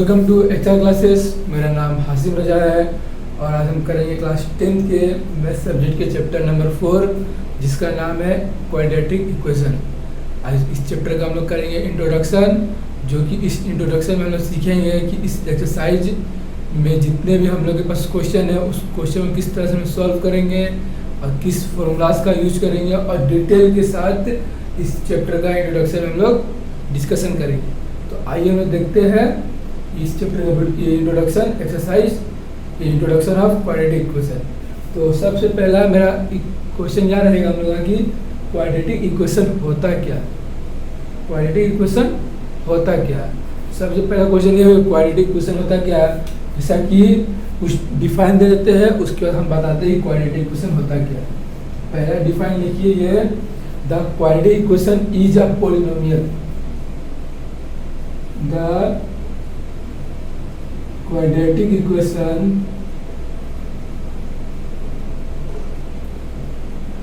Welcome to extra classes. मेरा नाम हासिम रजा है और आज हम करेंगे क्लास 10th के मैथ सब्जेक्ट के चैप्टर नंबर 4 जिसका नाम है क्वाड्रेटिक इक्वेशन। आज इस चैप्टर का हम लोग करेंगे इंट्रोडक्शन, जो कि इस इंट्रोडक्शन में हम लोग सीखेंगे कि इस एक्सरसाइज में जितने भी हम लोग के पास क्वेश्चन है उस क्वेश्चन को किस तरह से हम सॉल्व करेंगे और किस फॉर्मूलाज का यूज करेंगे और डिटेल के साथ इस चैप्टर का इंट्रोडक्शन हम लोग डिस्कशन करेंगे। तो आइए हम लोग देखते हैं इस चैप्टर का introduction exercise, introduction of quadratic equation. तो सबसे पहला मेरा क्वेश्चन क्या रहेगा हम लोग कि क्वाड्रेटिक इक्वेशन होता क्या, क्वाड्रेटिक इक्वेशन होता क्या। सबसे पहला क्वेश्चन ये है क्वाड्रेटिक इक्वेशन होता क्या है, जैसा कि कुछ डिफाइन दे देते हैं उसके बाद हम बताते हैं क्वाड्रेटिक इक्वेशन होता क्या है। पहला डिफाइन लिखिए, ये the quadratic equation is a polynomial. The quadratic equation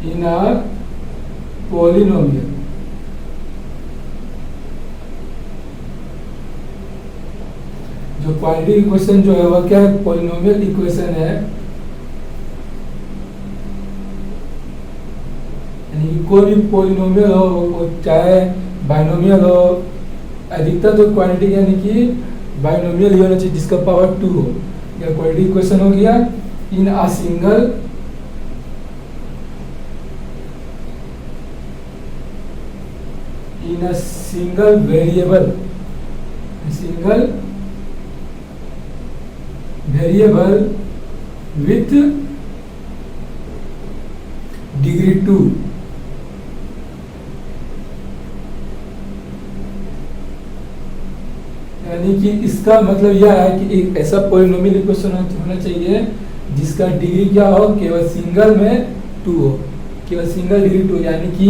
in a polynomial जो क्वाड्रेटिक इक्वेशन जो है वह क्या है, पॉलिनोमियल इक्वेशन है। यानी कोई भी पॉलिनोमियल हो, चाहे बाइनोमियल हो, अधिकतर तो क्वाड्रेटिक यानी कि बाइनोमियल ही होना चाहिए जिसका पावर 2 हो। यह क्वाड्रेटिक इक्वेशन हो गया in a single variable, with degree 2। यानी कि इसका मतलब यह है कि एक ऐसा पॉलिनोमियल इक्वेशन होना चाहिए जिसका डिग्री क्या हो, केवल सिंगल में 2 हो, केवल सिंगल डिग्री 2। यानी कि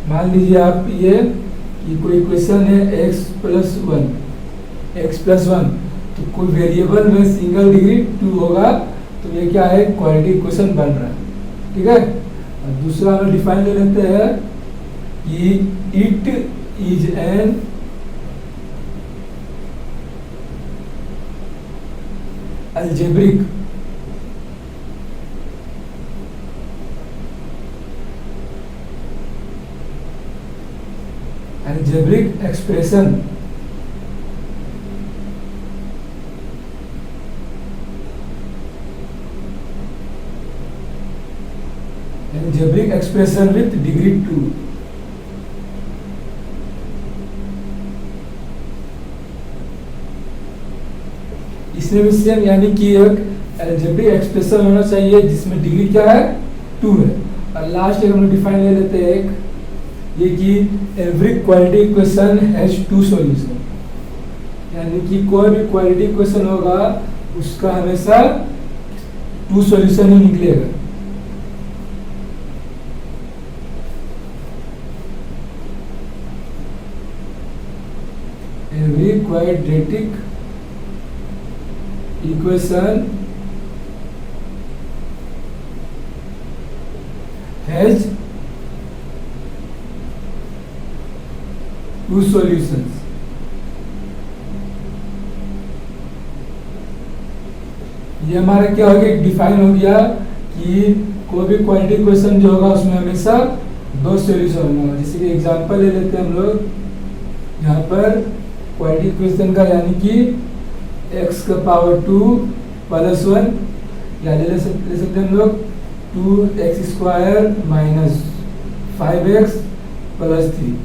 मान लीजिए आप ये कि कोई इक्वेशन है x प्लस 1, तो कोई वेरिएबल में सिंगल डिग्री 2 होगा तो ये क्या है, क्वाड्रेटिक इक्वेशन बन रहा है। ठीक है। और दूसरा हम डिफाइन ले लेते हैं कि it is an algebraic expression with degree 2। इसमें भी सेम, यानी कि एक अलजेब्रिक एक्सप्रेशन होना चाहिए जिसमें डिग्री क्या है, 2 है। और लास्ट एक हम लोग डिफाइन ले लेते हैं एक ये कि every quadratic equation has 2 solution. यानी कि कोई भी क्वाड्रेटिक इक्वेशन होगा उसका हमेशा 2 सॉल्यूशन ही निकलेगा। Every quadratic equation has 2 solutions। ये हमारा क्या हो गया, डिफाइन हो गया कि कोई भी क्वाड्रेटिक इक्वेशन जो होगा उसमें हमेशा 2 सॉल्यूशन होगा। जैसे कि एग्जांपल ले लेते हैं हम लोग यहाँ पर क्वाड्रेटिक इक्वेशन का, यानी कि x का पावर 2 प्लस 1, या ले सकते हैं हम लोग 2x² माइनस 5x प्लस 3।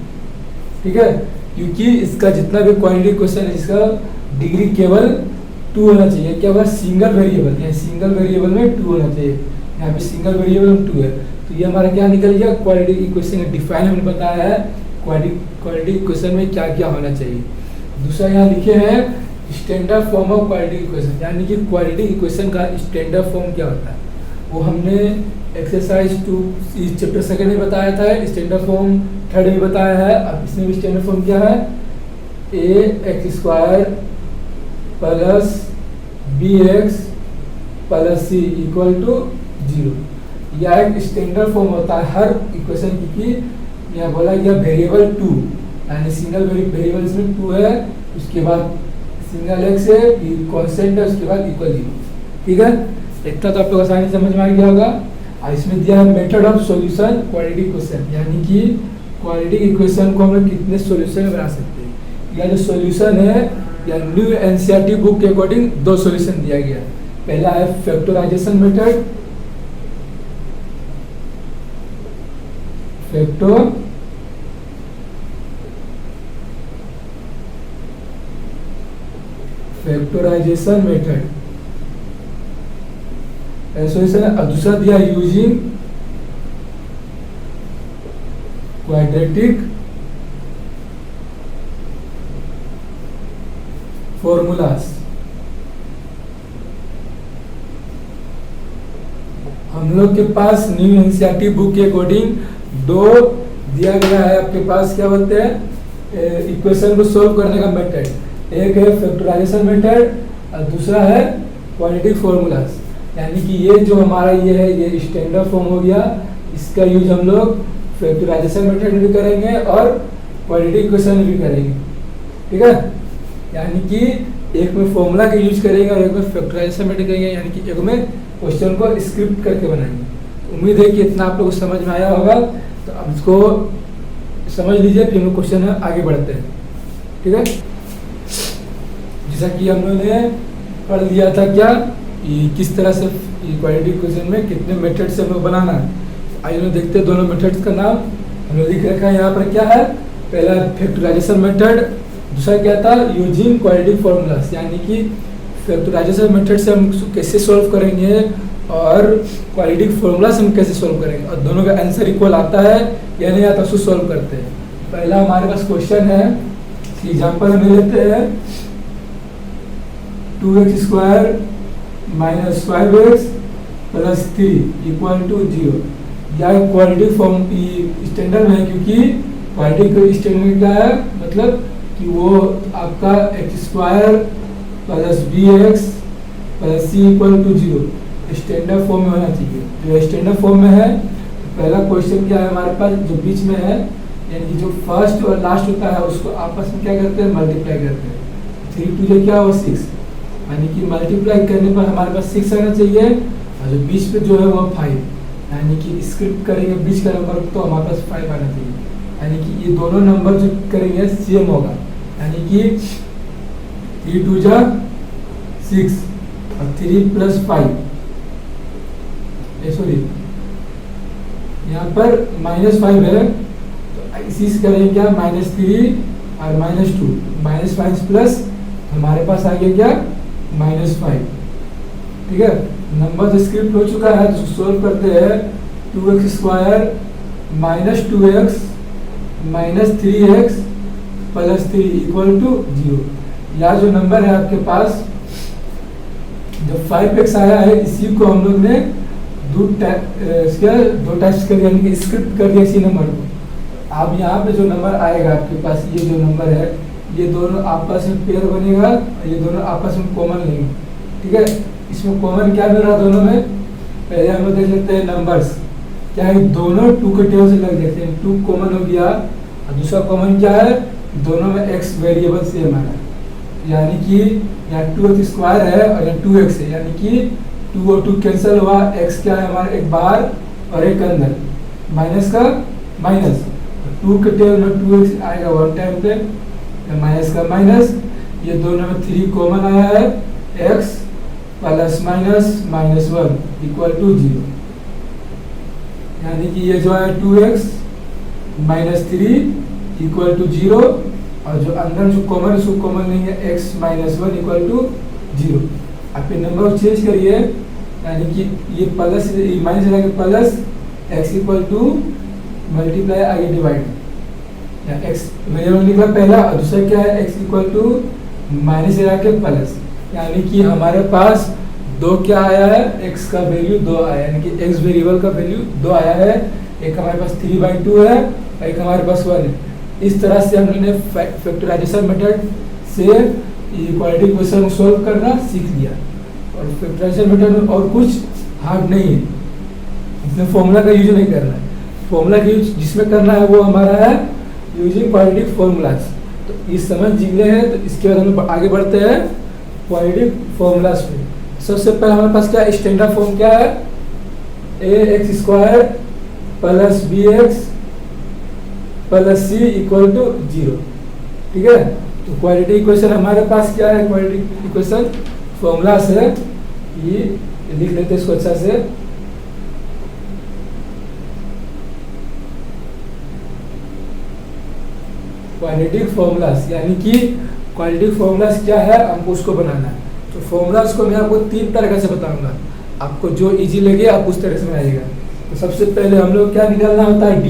ठीक है, क्योंकि इसका जितना भी क्वाड्रेटिक इक्वेशन है इसका डिग्री केवल 2 होना चाहिए। क्या होगा, सिंगल वेरिएबल, यानी सिंगल वेरिएबल में 2 होना चाहिए। यहाँ पे सिंगल वेरिएबल में 2 है, तो ये हमारा क्या निकल गया, क्वाड्रेटिक इक्वेशन डिफाइन हमने बताया है क्वाड्रेटिक इक्वेशन में क्या क्या होना चाहिए। दूसरा यहाँ लिखे हैं standard form of quadratic equation, यानी कि क्वाड्रेटिक इक्वेशन का स्टैंडर्ड फॉर्म क्या होता है वो हमने एक्सरसाइज 2 इस चैप्टर 2 में बताया था, स्टैंडर्ड फॉर्म 3rd में बताया है। अब इसमें भी स्टैंडर्ड फॉर्म क्या है, ax² plus bx plus c equal to 0। यह एक स्टैंडर्ड फॉर्म होता है हर इक्वेशन की। यहाँ बोला गया वेरिएबल 2, यानी सिंगल वेरिएबल इसमें 2 है, उसके बाद सिंगल एक्स है, कांस्टेंट है, उसके बाद इक्वल 0। ठीक है, इतना तो आप लोग आसानी समझ में आ गया होगा। और इसमें दिया है method of solution quadratic equation, यानी कि क्वाड्रेटिक इक्वेशन को हम लोग कितने सॉल्यूशन में बना सकते हैं। या जो सॉल्यूशन है या न्यू एनसीईआरटी बुक के अकॉर्डिंग दो सॉल्यूशन दिया गया। पहला है factorisation method, factorisation method solution है। और दूसरा दिया यूजिंग क्वाड्रेटिक फॉर्मूलास। हम लोग के पास न्यू एनसीईआरटी बुक के अकॉर्डिंग दो दिया गया है आपके पास, क्या बोलते हैं, इक्वेशन को सोल्व करने का मेथड। एक है फैक्टराइजेशन मेथड और दूसरा है क्वाड्रेटिक फॉर्मूलास। यानी कि ये जो हमारा ये है, ये स्टैंडर्ड फॉर्म हो गया, इसका यूज हम लोग फैक्टराइजेशन मेथड में भी करेंगे और क्वाड्रेटिक इक्वेशन में भी करेंगे। ठीक है, यानी कि एक में फॉर्मूला का यूज करेंगे और एक में फैक्टराइजेशन मेथड करेंगे, यानी कि एक में क्वेश्चन को स्क्रिप्ट करके बनाएंगे। उम्मीद है कि इतना आप लोग को समझ में आया होगा। तो अब इसको समझ लीजिए, फिर हम क्वेश्चन है आगे बढ़ते हैं। ठीक है, जैसा कि हम लोगों ने पढ़ लिया था क्या, ये किस तरह से क्वाड्रेटिक इक्वेशन में कितने मेथड से हम लोग बनाना है। आइए लोग देखते हैं दोनों मेथड्स का नाम हम लोग लिख रखा है यहाँ पर। क्या है, पहला फैक्टराइजेशन मेथड, दूसरा क्या था यूजिंग क्वाड्रेटिक फॉर्मूलास। यानी कि फैक्टराइजेशन मेथड से हम कैसे सॉल्व करेंगे और क्वाड्रेटिक फॉर्मूला से हम कैसे सॉल्व करेंगे, और दोनों का आंसर इक्वल आता है या नहीं आता उसको सॉल्व करते हैं। पहला हमारे पास क्वेश्चन है, एग्जाम्पल में लेते हैं 2x² - 5x + 3 = 0। या क्वाड्रेटिक फॉर्म स्टैंडर्ड में है, क्योंकि क्वाड्रेटिक स्टैंडर्ड क्या है, मतलब कि वो आपका x² + bx + c = 0 standard form में होना चाहिए। जो स्टैंडर्ड फॉर्म में है, पहला क्वेश्चन क्या है हमारे पास, जो बीच में है, यानी कि जो फर्स्ट और लास्ट होता है उसको आपस में क्या करते हैं, मल्टीप्लाई करते हैं। 3 × 2 क्या हुआ 6, यानी कि मल्टीप्लाई करने पर हमारे पास 6 आना चाहिए, और जो बीच पे जो है वो 5, यानी कि स्क्रिप्ट करेंगे बीच का नंबर तो हमारे पास 5 आना चाहिए। यानी कि ये दोनों नंबर जो करेंगे सेम होगा, यानी कि 3 × 2 = 6 और 3 + 5, सॉरी यहाँ पर -5 है, तो इसी से करेंगे क्या, -3 और -2, -5 प्लस हमारे पास आ गया क्या, -5। ठीक है, नंबर तो स्क्रिप्ट हो चुका है, तो सोल्व करते हैं। 2x² - 2x - 3x + 3 = 0। या जो नंबर है आपके पास, जो 5x आया है, इसी को हम लोग ने दो टाइप्स कर दिया, यानी कि स्क्रिप्ट कर दिया इसी नंबर को। अब यहाँ पे जो नंबर आएगा आपके पास, ये जो नंबर है, ये दोनों आपस में पेयर बनेगा, ये दोनों आपस में कॉमन लेंगे। ठीक है, इसमें कॉमन क्या मिल रहा है दोनों में, पहले हम लोग देख लेते हैं नंबर्स क्या है, दोनों 2 के टेबल से लग जाते हैं, 2 कॉमन हो गया। और दूसरा कॉमन क्या है, दोनों में x वेरिएबल सेम है, यानी कि यहाँ 2x² है और यहाँ 2x है, यानी कि 2 और 2 कैंसिल हुआ, x क्या है हमारे एक बाहर और एक अंदर, माइनस का माइनस, 2 के टेबल में 2x आएगा 1 टाइम पे, माइनस का माइनस, ये दोनों में 3 कॉमन आया है, x + -(-1) = 0। यानी कि ये जो है 2x - 3 = 0, और जो अंदर जो कॉमन है उसको कॉमन लेंगे, x - 1 = 0। आप फिर नंबर को चेंज करिए, यानी कि ये प्लस माइनस रहेगा, प्लस x = मल्टीप्लाई आगे डिवाइड, या x वेरिएबल निकला पहला, और दूसरा क्या है, x = माइनस के प्लस, यानी कि हमारे पास 2 क्या आया है, x का वैल्यू 2 आया, यानी कि x वेरिएबल का वैल्यू 2 आया है। एक हमारे पास 3/2 है और एक हमारे पास 1 है। इस तरह से हमने फैक्टराइजेशन मेथड से क्वाड्रेटिक इक्वेशन सॉल्व करना सीख लिया। और फैक्टराइजेशन मेथड में और कुछ हार्ड नहीं है, इसमें फॉर्मूला का यूज नहीं करना है। फॉर्मूला का यूज जिसमें करना है वो हमारा है यूजिंग क्वाड्रेटिक फॉर्मूलाज। तो इस समझ जिले हैं, तो इसके बाद हम आगे बढ़ते हैं क्वाड्रेटिक फॉर्मूलाज पे। सबसे पहले हमारे पास क्या स्टैंडर्ड फॉर्म क्या है, ax² + bx + c = 0। ठीक है, तो क्वाड्रेटिक इक्वेशन हमारे पास क्या है, क्वाड्रेटिक इक्वेशन फॉर्मूला से ये लिख लेते हैं इसको अच्छा से। क्वाड्रेटिक फॉर्मूलास यानी कि क्वाड्रेटिक फॉर्मूलास क्या है, हमको उसको बनाना है। तो फॉर्मूलास को मैं आपको 3 तरह से बताऊंगा, आपको जो इजी लगे आप उस तरह से बनाइएगा। तो सबसे पहले हम लोग क्या निकालना होता है,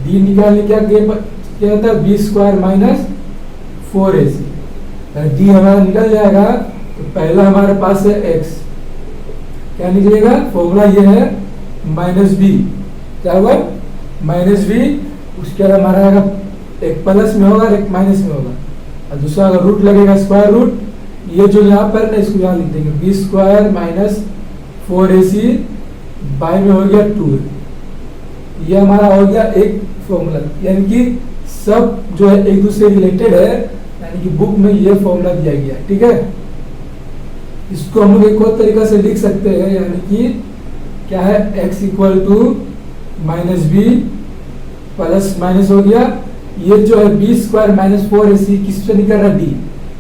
डी निकालने क्या होता है, b² - 4ac। डी हमारा निकल जाएगा, तो पहला हमारे पास है x, क्या निकलेगा, फॉर्मूला ये है -b, क्या होगा -b। उसके बाद हमारा आएगा एक प्लस में होगा एक माइनस में होगा, और दूसरा अगर रूट लगेगा स्क्वायर रूट, ये जो यहाँ पर ना इसको यहाँ लिख देंगे b² - 4ac बाय में हो गया 2। ये हमारा हो गया एक फॉर्मूला, यानी कि सब जो है एक दूसरे रिलेटेड है, यानी कि बुक में ये फॉर्मूला दिया गया। ठीक है, इसको हम लोग एक और तरीका से लिख सकते हैं, यानी कि क्या है, x = -b प्लस माइनस हो गया, ये जो है b² - 4ac किससे निकल रहा है, d,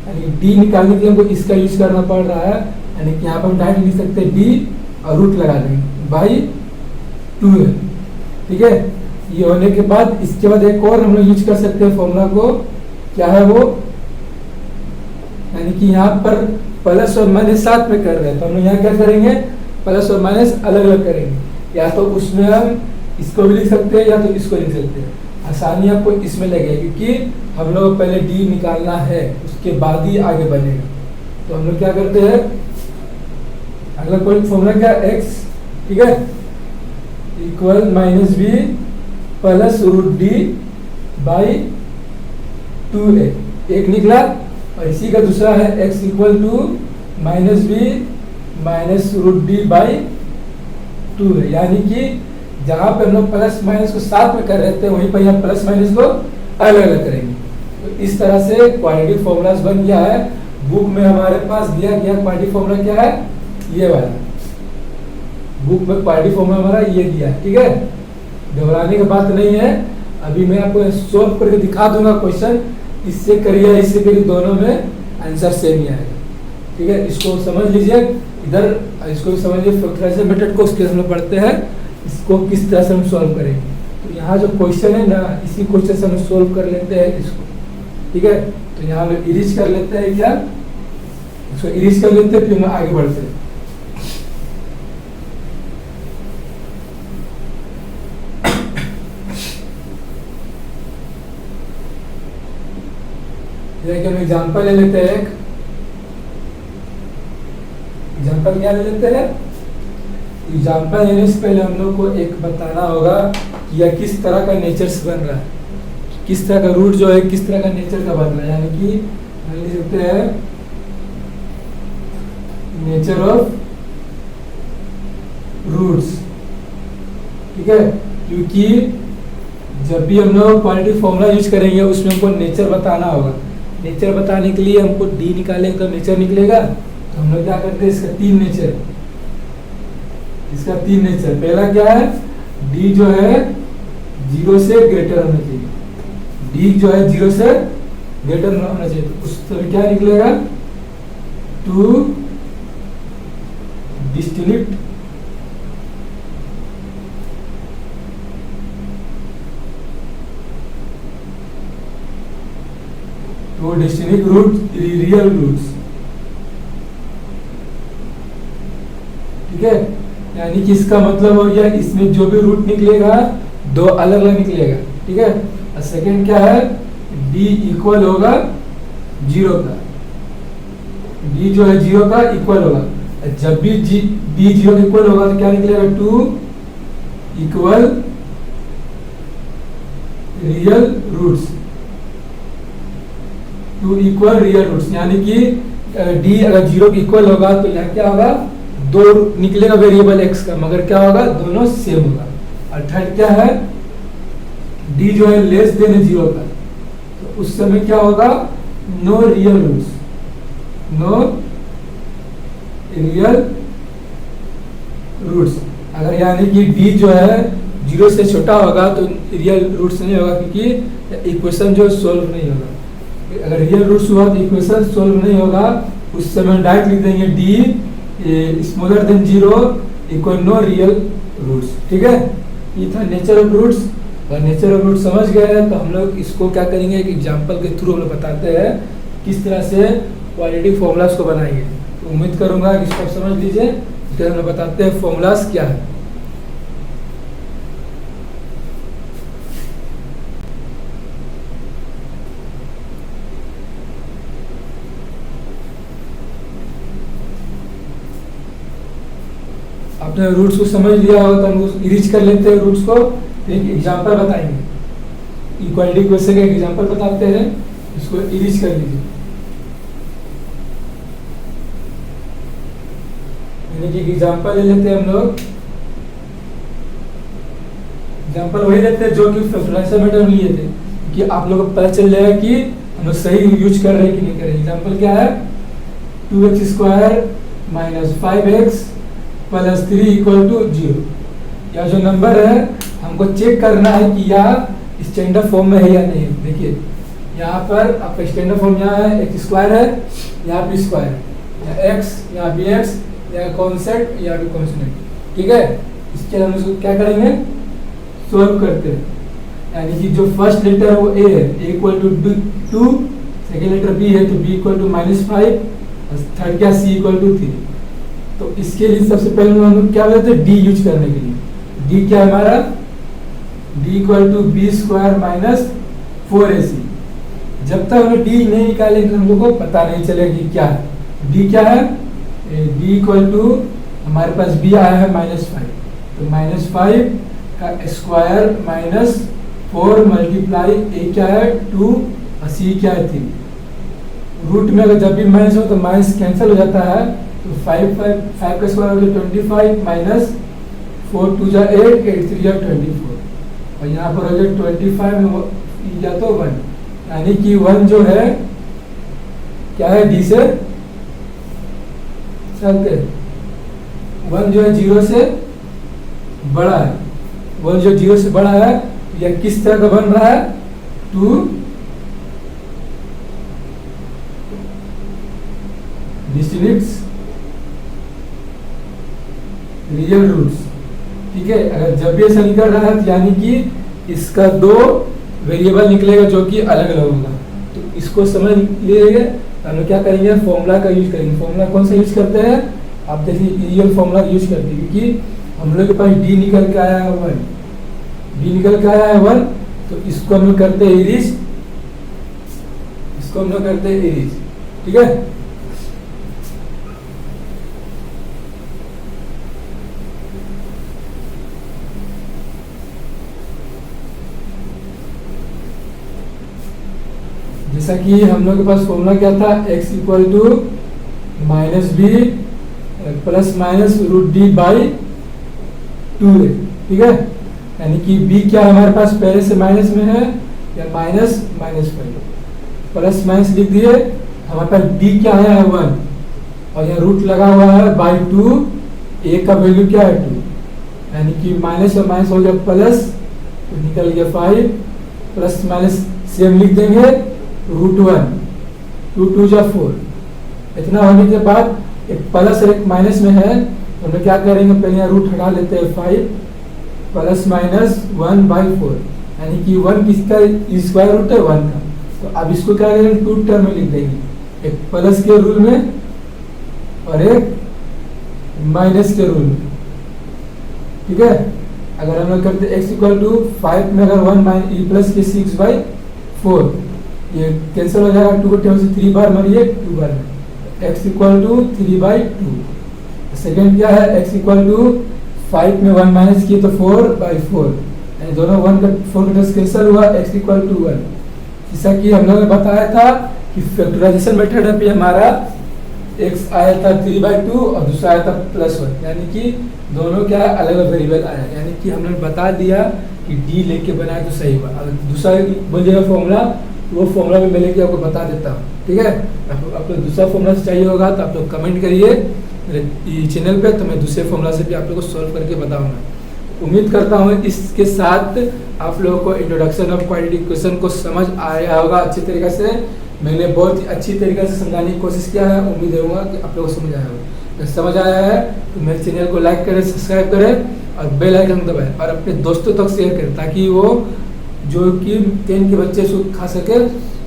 यानी d निकालने के लिए हमको इसका यूज करना पड़ रहा है, यानी कि यहाँ पर हम डायरेक्ट लिख सकते हैं d और रूट लगा देंगे बाई 2 है। ठीक है, ये होने के बाद इसके बाद एक और हम लोग यूज कर सकते हैं फॉर्मूला को, क्या है वो, यानी कि यहाँ पर प्लस और माइनस साथ में कर रहे हैं, तो हम लोग यहाँ क्या करेंगे, प्लस और माइनस अलग अलग करेंगे, या तो उसमें हम इसको भी लिख सकते हैं या तो इसको लिख सकते हैं, आसानी आपको इसमें लगेगी, क्योंकि हम लोग पहले डी निकालना है, उसके बाद ही आगे बनेगा। तो हम लोग क्या करते हैं, अगला कोई फॉर्मूला क्या, x, ठीक है, equal -b plus √d by 2a, एक निकला, और इसी का दूसरा है x = -b minus √d by 2 है, यानी कि जहां पे हम लोग प्लस माइनस को साथ में कर रहे थे, वहीं पर यहाँ प्लस माइनस को अलग अलग करेंगे। तो इस तरह से क्वाड्रेटिक फॉर्मूलाज बन गया है। बुक में हमारे पास दिया गया क्वाड्रेटिक फॉर्मूला क्या है, ये वाला, बुक में क्वाड्रेटिक फॉर्मूला हमारा ये दिया है। ठीक है, घबराने की बात नहीं है, अभी मैं आपको सोल्व करके दिखा दूंगा क्वेश्चन, इससे करिए इससे करिए, दोनों में आंसर सेम ही आएगा। ठीक है, इसको समझ लीजिए, इधर इसको समझिए, फैक्टराइजेशन मेथड को उसके हम पढ़ते हैं, इसको किस तरह से हम सॉल्व करेंगे। तो यहाँ जो क्वेश्चन है ना, इसी क्वेश्चन से हम सॉल्व कर लेते हैं इसको। ठीक है, तो यहाँ हम इरेज कर लेते हैं, क्या इसको इरेज कर लेते हैं, फिर हम आगे बढ़ते हैं। हम एग्जाम्पल ले लेते हैं, एक एग्जाम्पल क्या ले लेते हैं, एग्जाम्पल लेने से पहले हम लोग को एक बताना होगा कि यह किस तरह का नेचर से बन रहा है, किस तरह का रूट जो है किस तरह का नेचर का बन रहा है, यानी कि हम लिख सकते हैं नेचर ऑफ रूट्स। ठीक है, क्योंकि जब भी हम लोग क्वाड्रेटिक फॉर्मूला यूज करेंगे उसमें हमको नेचर बताना होगा। नेचर बताने के लिए हमको डी निकालेंगे तो नेचर निकलेगा। तो हम लोग क्या करते हैं, इसका 3 नेचर, इसका 3 नेचर। पहला क्या है, डी जो है 0 से ग्रेटर होना चाहिए, डी जो है 0 से ग्रेटर होना चाहिए। तो उस समय क्या निकलेगा, 2 डिस्टिंक्ट रूट, रियल रूट्स। ठीक है, यानी कि इसका मतलब हो गया इसमें जो भी रूट निकलेगा 2 अलग अलग निकलेगा। ठीक है, और सेकेंड क्या है, d इक्वल होगा 0 का, d जो है 0 का इक्वल होगा। जब भी d 0 का इक्वल होगा तो क्या निकलेगा, 2 equal real roots, 2 equal real roots, यानी कि d अगर 0 के इक्वल होगा तो यहाँ क्या होगा, 2 निकलेगा वेरिएबल x का, मगर क्या होगा, दोनों सेम होगा। और थर्ड क्या है, d जो है लेस देन 0 का, तो उस समय क्या होगा, no real roots, no real roots. अगर यानी कि डी जो है 0 से छोटा होगा तो रियल रूट्स नहीं होगा, क्योंकि इक्वेशन जो सोल्व नहीं होगा। अगर रियल रूट्स हुआ तो इक्वेशन सोल्व नहीं होगा, उस समय डायरेक्ट लिख देंगे D smaller than 0 equal no real roots. ठीक है, ये था नेचर ऑफ रूट्स। और नेचर ऑफ रूट्स समझ गए हैं तो हम लोग इसको क्या करेंगे, एक एग्जांपल के थ्रू हम लोग बताते हैं किस तरह से क्वाड्रेटिक फॉर्मूलाज को बनाएंगे। तो उम्मीद करूंगा कि इसको आप समझ लीजिए। फिर हम लोग बताते हैं फॉर्मूलाज क्या है। आपने रूट्स को समझ लिया हो तो हम इरेज कर लेते हैं रूट्स को। एक एग्जांपल बताएंगे, इक्वालिटी क्वेश्चन का एग्जांपल बताते हैं, इसको इरेज कर लीजिए। यानी कि एग्जांपल ले लेते हैं हम लोग, एग्जांपल वही लेते हैं जो कि फैक्टराइजेशन मेथड में लिए थे, कि आप लोगों को पता चल जाएगा कि हम लोग सही यूज कर रहे हैं कि नहीं कर रहे। एग्जांपल क्या है, 2x square minus 5x plus 3 equal to 0। यह जो नंबर है हमको चेक करना है कि यह स्टैंडर्ड फॉर्म में है या नहीं। देखिए यहाँ पर आपका स्टैंडर्ड फॉर्म यहाँ है, एक्स स्क्वायर है, यहाँ भी स्क्वायर है, यहाँ एक्स, यहाँ भी एक्स, यहाँ कॉन्सेंट, यहाँ भी कॉन्स्टेंट। ठीक है, इसके हम इसको क्या करेंगे, सोल्व करते हैं। यानी कि जो फर्स्ट लेटर है वो ए है, A equal to 2, second letter B है तो बी इक्वल टू -5, थर्ड क्या सी इक्वल टू 3। तो इसके लिए सबसे पहले हम लोग क्या बोलते हैं, डी यूज करने के लिए। डी क्या है हमारा, D equal to B square minus 4ac। जब तक हम डी नहीं निकालेंगे तो हम लोग को पता नहीं चलेगा कि क्या है। डी क्या है, डी इक्वल टू हमारे पास बी आया है -5, तो -5 का स्क्वायर माइनस 4 मल्टीप्लाई ए क्या है 2 और सी क्या है 3। रूट में अगर जब भी माइनस हो तो माइनस कैंसिल हो जाता है, तो 5 का स्क्वायर हो गया 25 माइनस 4 2 जा 8, 8 3 जा 24, और यहाँ पर हो गया 25 में या तो 1, यानी कि 1 जो है क्या है, डी से चलते 1 जो है 0 से बड़ा है। 1 जो 0 से बड़ा है यह किस तरह का बन रहा है, 2 डिस्टिंक्ट रियल रूट्स। ठीक है, अगर जब भी ऐसा निकल रहा है तो यानी कि इसका 2 वेरिएबल निकलेगा जो कि अलग अलग होगा। तो इसको समझ लीजिए, हम लोग क्या करेंगे, फॉर्मूला का यूज करेंगे। फॉर्मूला कौन सा यूज करते हैं, आप देखिए रियल फॉर्मूला यूज करते हैं, क्योंकि हम लोग के पास डी निकल के आया है 1, डी निकल के आया है 1, तो इसको हम लोग करते हैं इरेज, इसको हम लोग करते हैं इरेज। ठीक है, जैसा कि हम लोग के पास फॉर्मूला क्या था, x equal to minus B plus minus root D by 2a। ठीक है, यानी कि b क्या हमारे पास पहले से माइनस में है, या माइनस माइनस प्लस माइनस लिख दिए। हमारे पास d क्या है 1, और यहाँ रूट लगा हुआ है बाई 2, a का वैल्यू क्या है 2, यानी कि माइनस और माइनस हो गया प्लस, तो निकल गया 5, प्लस माइनस सेम लिख देंगे, रूट 1, 2 2 जा 4। इतना होने के बाद एक प्लस और एक माइनस में है, तो हम लोग क्या करेंगे, पहले यहाँ रूट हटा लेते हैं 5 प्लस माइनस 1/4, यानी कि 1 किसका स्क्वायर रूट है 1 का। तो अब इसको क्या करेंगे, 2 टर्म में लिख देंगे, एक प्लस के रूल में और एक माइनस के रूल में। ठीक है, अगर हम लोग करते x इक्वल टू 5 में अगर 1 माइनस प्लस के 6/4, ये कैंसिल हो जाएगा, 2 को टेबल से 3 बार मारिए 2 बार में, x इक्वल टू 3/2। सेकेंड क्या है, x इक्वल टू 5 में 1 माइनस किए तो 4/4, यानी दोनों 1 का 4 का कैंसिल हुआ, x इक्वल टू 1। जैसा कि हम लोगों ने बताया था कि फैक्टराइजेशन मेथड पे हमारा x आया था 3/2 और दूसरा आया था +1, यानी कि दोनों क्या है, अलग अलग वेरिएबल आया, यानी कि हमने बता दिया कि d लेके बनाया तो सही हुआ। अगर दूसरा बोलिएगा फॉर्मूला, वो फॉर्मूला भी मैं लेके आपको बता देता हूँ, ठीक है। आपको दूसरा फॉर्मूला से चाहिए होगा तो आप लोग कमेंट करिए मेरे चैनल पे, तो मैं दूसरे फॉर्मूला से भी आप लोग को सॉल्व करके बताऊंगा। उम्मीद करता हूँ इसके साथ आप लोगों को इंट्रोडक्शन ऑफ क्वाड्रेटिक इक्वेशन को समझ आया होगा अच्छी तरीके से। मैंने बहुत ही अच्छी तरीके से समझाने की कोशिश किया है, उम्मीद रहूँगा कि आप लोगों को समझ आया होगा। तो समझ आया है तो मेरे चैनल को लाइक करें, सब्सक्राइब करें और बेल आइकन दबाएं और अपने दोस्तों तक शेयर करें, ताकि वो जो कि 10 के बच्चे खा सके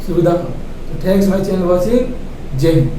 सुविधा हो। तो थैंक्स माय चैनल वॉचिंग। जय हिंद।